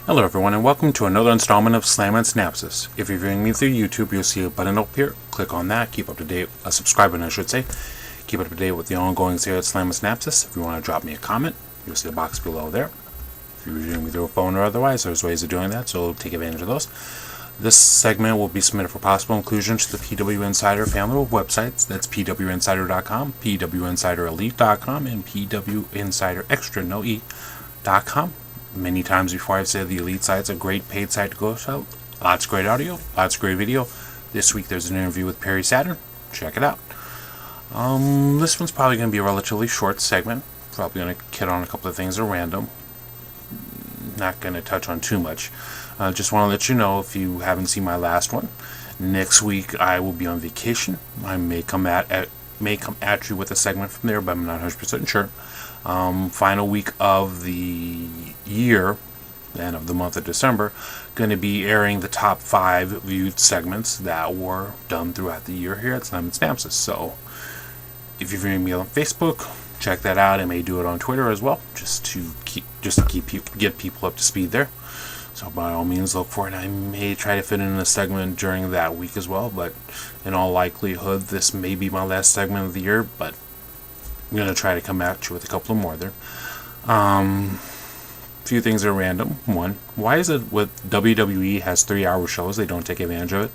Hello everyone and welcome to another installment of Slammin Synapses. If you're viewing me through YouTube, you'll see a button up here. Click on that, keep up to date, a subscribe button I should say. Keep up to date with the ongoing series at Slammin Synapses. If you want to drop me a comment, you'll see a box below there. If you're viewing me through a phone or otherwise, there's ways of doing that, so take advantage of those. This segment will be submitted for possible inclusion to the PW Insider family of websites. That's pwinsider.com, pwinsiderelite.com, and pwinsiderextra.com. Many times before I've said the Elite site's a great paid site to go to. Lots of great audio, lots of great video. This week there's an interview with Perry Saturn. Check it out. This one's probably going to be a relatively short segment. Probably going to hit on a couple of things at random. Not going to touch on too much. Just want to let you know, if you haven't seen my last one, next week I will be on vacation. I may come at you with a segment from there, but I'm not 100% sure. Final week of the year and of the month of December, going to be airing the top 5 viewed segments that were done throughout the year here at Slammin Synapses. So if you're viewing me on Facebook, check that out. I may do it on Twitter as well, just to get people up to speed there. So by all means, look for it. I may try to fit in a segment during that week as well, but in all likelihood, this may be my last segment of the year, but I'm going to try to come at you with a couple of more there. Few things are random. One, why is it with WWE has 3-hour shows, they don't take advantage of it?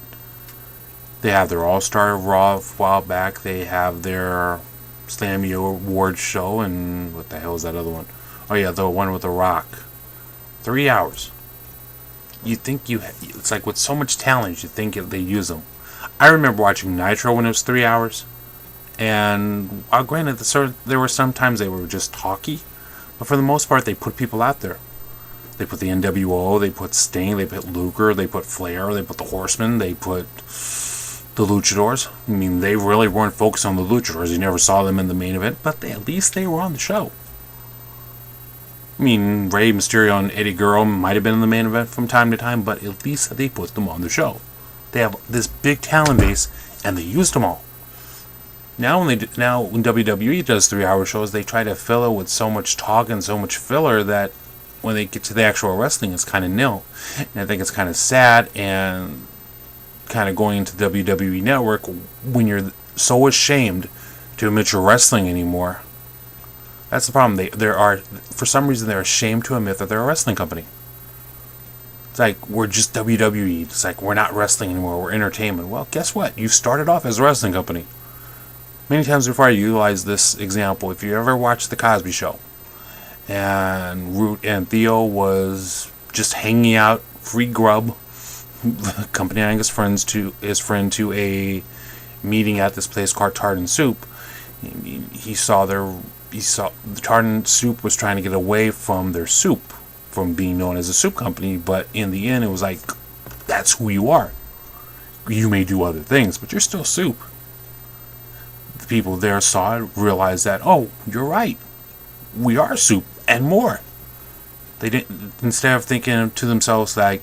They have their All-Star Raw a while back. They have their Slammy Awards show, and what the hell is that other one? Oh yeah, the one with The Rock. 3 hours. You think it's like with so much talent, you think they use them. I remember watching Nitro when it was 3 hours. And granted, there were some times they were just talky, but for the most part, they put people out there. They put the NWO, they put Sting, they put Luger, they put Flair, they put the Horsemen, they put the Luchadors. I mean, they really weren't focused on the Luchadors. You never saw them in the main event, but at least they were on the show. I mean, Rey Mysterio and Eddie Guerrero might have been in the main event from time to time, but at least they put them on the show. They have this big talent base, and they used them all. Now when WWE does 3-hour shows, they try to fill it with so much talk and so much filler that when they get to the actual wrestling, it's kind of nil. And I think it's kind of sad, and kind of going into WWE Network when you're so ashamed to admit you're wrestling anymore. That's the problem. For some reason, they're ashamed to admit that they're a wrestling company. It's like, we're just WWE. It's like, we're not wrestling anymore. We're entertainment. Well, guess what? You started off as a wrestling company. Many times before I utilize this example, if you ever watched The Cosby Show, and Root and Theo was just hanging out, free grub, accompanying his friend to a meeting at this place called Tart and Soup, he saw the Tart and Soup was trying to get away from their soup, from being known as a soup company, but in the end it was like, that's who you are. You may do other things, but you're still soup. People there saw it, realized that, oh, you're right, we are soup and more. They didn't, instead of thinking to themselves like,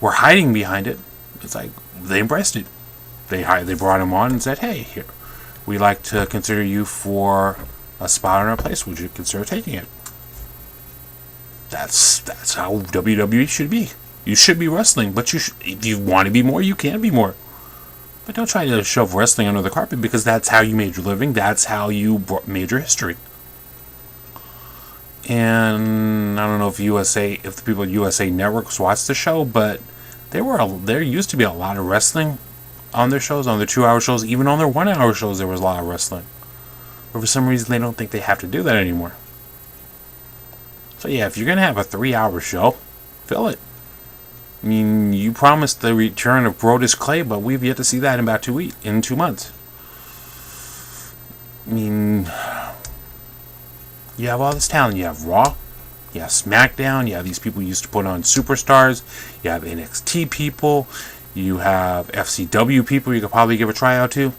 we're hiding behind it, it's like they embraced it. They brought him on and said, hey, here, we'd like to consider you for a spot in our place. Would you consider taking it? That's how WWE should be. You should be wrestling, but if you want to be more, you can be more. But don't try to shove wrestling under the carpet, because that's how you made your living. That's how you made your history. And I don't know if the people at USA Networks watch the show, but there used to be a lot of wrestling on their shows, on their 2-hour shows, even on their 1-hour shows. There was a lot of wrestling. But for some reason, they don't think they have to do that anymore. So yeah, if you're gonna have a 3-hour show, fill it. I mean, you promised the return of Brodus Clay, but we've yet to see that in 2 months. I mean, you have all this talent. You have Raw, you have SmackDown, you have these people you used to put on Superstars, you have NXT people, you have FCW people you could probably give a tryout to.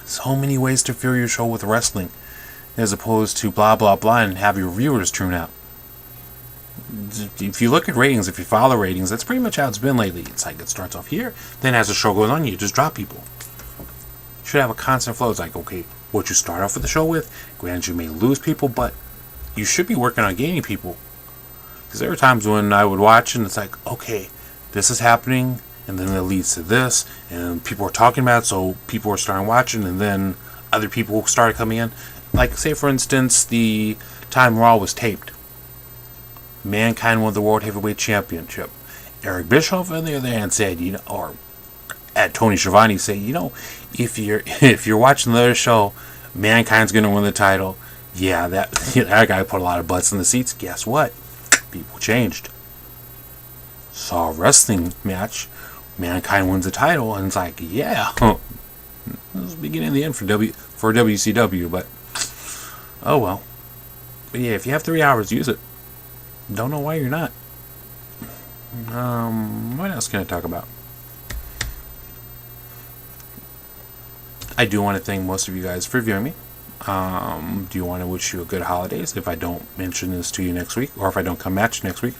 So many ways to fill your show with wrestling, as opposed to blah blah blah and have your viewers tune out. If you look at ratings, if you follow ratings, that's pretty much how it's been lately. It's like it starts off here, then as the show goes on, you just drop people. You should have a constant flow. It's like, okay, what you start off with the show with, granted you may lose people, but you should be working on gaining people. Because there were times when I would watch and it's like, okay, this is happening, and then it leads to this, and people are talking about it, so people are starting watching, and then other people started coming in. Like, say for instance, the time Raw was taped, Mankind won the World Heavyweight Championship. Eric Bischoff, on the other hand, said, or at Tony Schiavone said, if you're watching the other show, Mankind's gonna win the title. Yeah, that guy put a lot of butts in the seats. Guess what? People changed. Saw a wrestling match, Mankind wins the title, and it's like, yeah, this is the beginning of the end for WCW. But oh well. But yeah, if you have 3 hours, use it. Don't know why you're not. What else can I talk about? I do want to thank most of you guys for viewing me. Do you want to wish you a good holidays if I don't mention this to you next week, or if I don't come at you next week?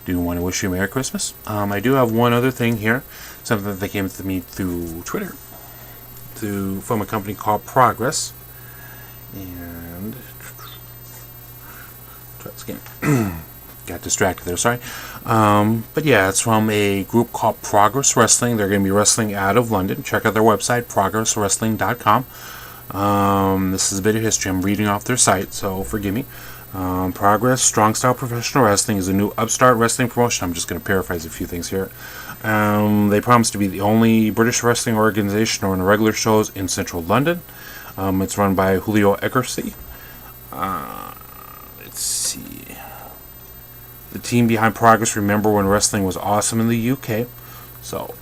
Do you want to wish you a Merry Christmas? I do have one other thing here, something that came to me through Twitter, from a company called Progress, and try this again. Got distracted there, sorry. But yeah, it's from a group called Progress Wrestling. They're going to be wrestling out of London. Check out their website, progresswrestling.com. This is a bit of history. I'm reading off their site, so forgive me. Progress Strong Style Professional Wrestling is a new upstart wrestling promotion. I'm just going to paraphrase a few things here. They promise to be the only British wrestling organization to run regular shows in central London. It's run by Julio Eckersey. Let's see. The team behind Progress remember when wrestling was awesome in the UK. So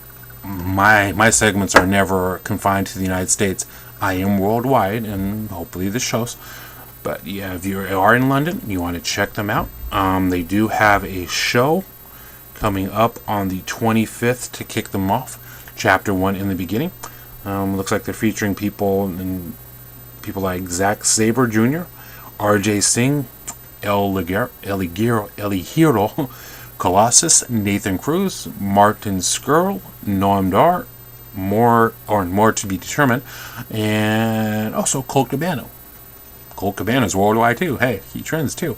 my segments are never confined to the United States. I am worldwide, and hopefully this shows. But yeah, if you are in London, you want to check them out. They do have a show coming up on the 25th to kick them off. Chapter 1 in the beginning. Looks like they're featuring people like Zack Sabre Jr., R.J. Singh, El Ligero, Colossus, Nathan Cruz, Martin Skrull, Noam Dar, more to be determined, and also Colt Cabana. Colt Cabana's worldwide too. Hey, he trends too.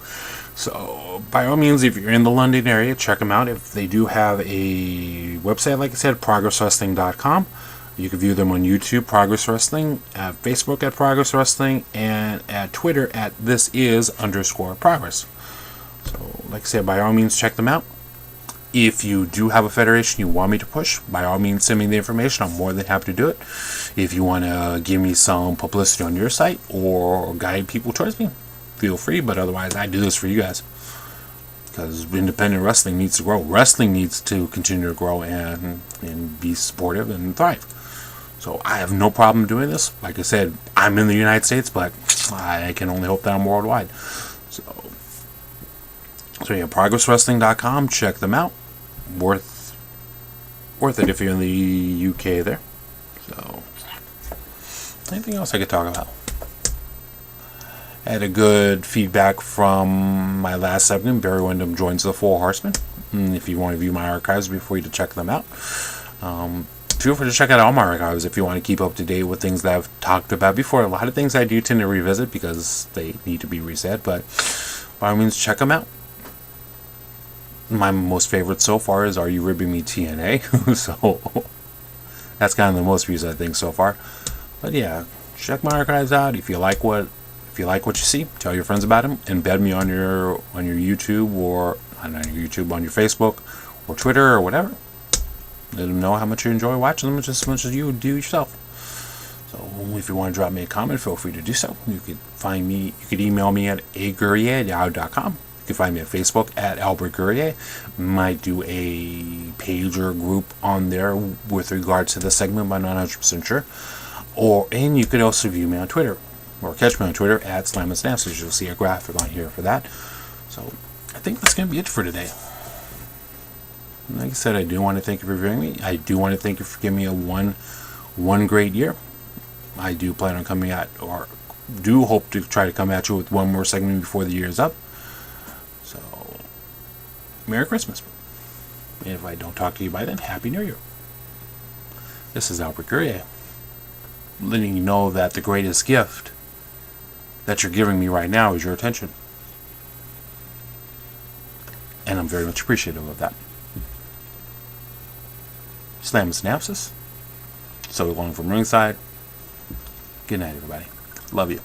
So by all means, if you're in the London area, check them out. If they do have a website, like I said, progresswrestling.com. You can view them on YouTube, Progress Wrestling, at Facebook at Progress Wrestling, and at Twitter at @this_is_progress. So, like I said, by all means, check them out. If you do have a federation you want me to push, by all means, send me the information. I'm more than happy to do it. If you want to give me some publicity on your site or guide people towards me, feel free. But otherwise, I do this for you guys. Because independent wrestling needs to grow. Wrestling needs to continue to grow and be supportive and thrive. So I have no problem doing this. Like I said, I'm in the United States, but I can only hope that I'm worldwide. So yeah, progresswrestling.com. Check them out. Worth it if you're in the UK there. So anything else I could talk about? I had a good feedback from my last segment. Barry Windham joins the Four Horsemen. If you want to view my archives, before you to check them out. Feel free to check out all my archives if you want to keep up to date with things that I've talked about before. A lot of things I do tend to revisit because they need to be reset, but by all means, check them out. My most favorite so far is Are You Ribbing Me TNA? So that's kind of the most views I think so far. But yeah, check my archives out. If you like what you see, tell your friends about them. Embed me on your YouTube, or on your Facebook or Twitter or whatever. Let them know how much you enjoy watching them, just as much as you do yourself. So if you want to drop me a comment, feel free to do so. You could find me. You could email me at agurier@yahoo.com. You can find me at Facebook at Albert Gurrier. Might do a page or group on there with regards to the segment, but I'm not 100% sure. And you could also view me on Twitter, or catch me on Twitter at Slammin Synapses. You'll see a graphic on here for that. So I think that's going to be it for today. Like I said, I do want to thank you for viewing me. I do want to thank you for giving me a one great year. I do plan on coming at, or do hope to try to come at you with one more segment before the year is up. So, Merry Christmas. And if I don't talk to you by then, Happy New Year. This is Albert Gurrier, letting you know that the greatest gift that you're giving me right now is your attention. And I'm very much appreciative of that. Slammin Synapses. So long from ringside. Good night, everybody. Love you.